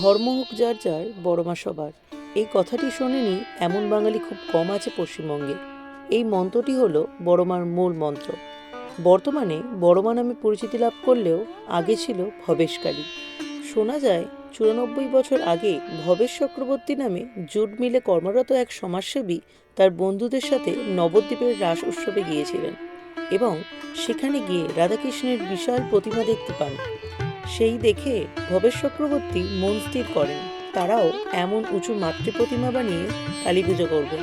ধর্ম হোক যার যার, বড়মা সবার, এই কথাটি শোনেনি এমন বাঙালি খুব কম আছে পশ্চিমবঙ্গে। এই মন্ত্রটি হলো বড়মার মূল মন্ত্র। বর্তমানে বড়মা নামে পরিচিতি লাভ করলেও আগে ছিল ভবেশকালী। শোনা যায় 94 বছর আগে ভবেশ চক্রবর্তী নামে জুট মিলে কর্মরত এক সমাজসেবী তার বন্ধুদের সাথে নবদ্বীপের রাস উৎসবে গিয়েছিলেন এবং সেখানে গিয়ে রাধাকৃষ্ণের বিশাল প্রতিমা দেখতে পান। সেই দেখে ভবেশ চক্রবর্তী মন স্থির করেন তারাও এমন উঁচু মাতৃ প্রতিমা বানিয়ে কালী পুজো করবেন।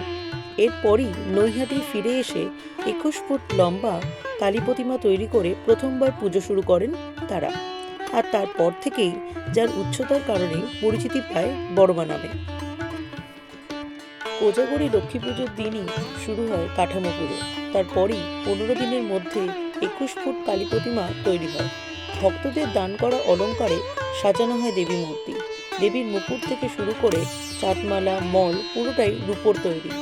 এরপরই নৈহাটি ফিরে এসে 21 ফুট লম্বা কালী প্রতিমা তৈরি করে প্রথমবার পুজো শুরু করেন তারা। আর তারপর থেকেই যার উচ্চতার কারণে পরিচিতি পায় বড়মা নামে। কোজাগরী লক্ষ্মী পুজোর দিনই শুরু হয় কাঠামো পুজো। তারপরই 15 দিনের মধ্যে 21 ফুট কালী প্রতিমা তৈরি হয়। ভক্তদের দান করা অলঙ্কারে সাজানো হয় দেবী মূর্তি। দেবীর মুকুট থেকে শুরু করে চাঁদমালা, মল পুরোটাই রূপোর তৈরি।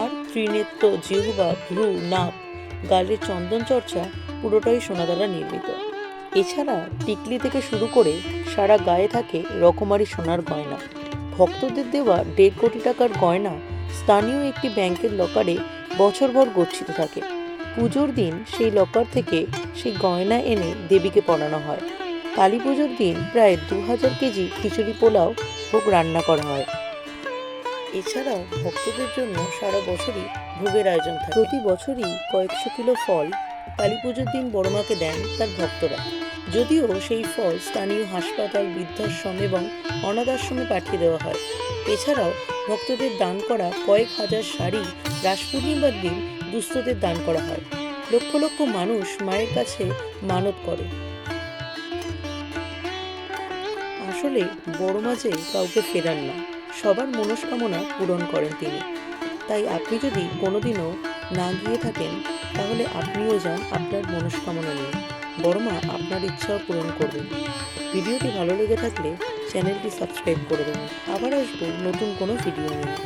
আর ত্রিনেত্র, জিহ্বা, ভ্রু, নাক, গালের চন্দন চর্চা পুরোটাই সোনা দ্বারা নির্মিত। এছাড়া টিকলি থেকে শুরু করে সারা গায়ে থাকে রকমারি সোনার গয়না। ভক্তদের দেওয়া 1.5 কোটি টাকার গয়না স্থানীয় একটি ব্যাংকের লকারে বছরভর গচ্ছিত থাকে। পুজোর দিন সেই লকার থেকে সেই গয়না এনে দেবীকে পরানো হয়। কালী পুজোর দিন প্রায় 2000 কেজি খিচুড়ি পোলাও ভোগ রান্না করা হয়। এছাড়াও ভক্তদের জন্য সারা বছরই ভোগের আয়োজন থাকে। প্রতি বছরই কয়েকশো কিলো ফল কালী পুজোর দিন বড়মাকে দেন তার ভক্তরা। যদিও সেই ফল স্থানীয় হাসপাতাল, বৃদ্ধাশ্রম এবং অনাথ আশ্রমে পাঠিয়ে দেওয়া হয়। এছাড়াও ভক্তদের দান করা কয়েক হাজার শাড়ি রাস পূর্ণিমার দিন দুস্থদের দান করা হয়। লক্ষ লক্ষ মানুষ মায়ের কাছে মানত করে। আসলে বড়মা যে কাউকে ফেরান না, সবার মনস্কামনা পূরণ করেন তিনি। তাই আপনি যদি কোনোদিনও না গিয়ে থাকেন তাহলে আপনিও যান আপনার মনস্কামনা নিয়ে। বড়মা আপনার ইচ্ছাও পূরণ করবেন। ভিডিওটি ভালো লেগে থাকলে চ্যানেলটি সাবস্ক্রাইব করে দেবেন। আবার আসবো নতুন কোনো ভিডিও নিয়ে।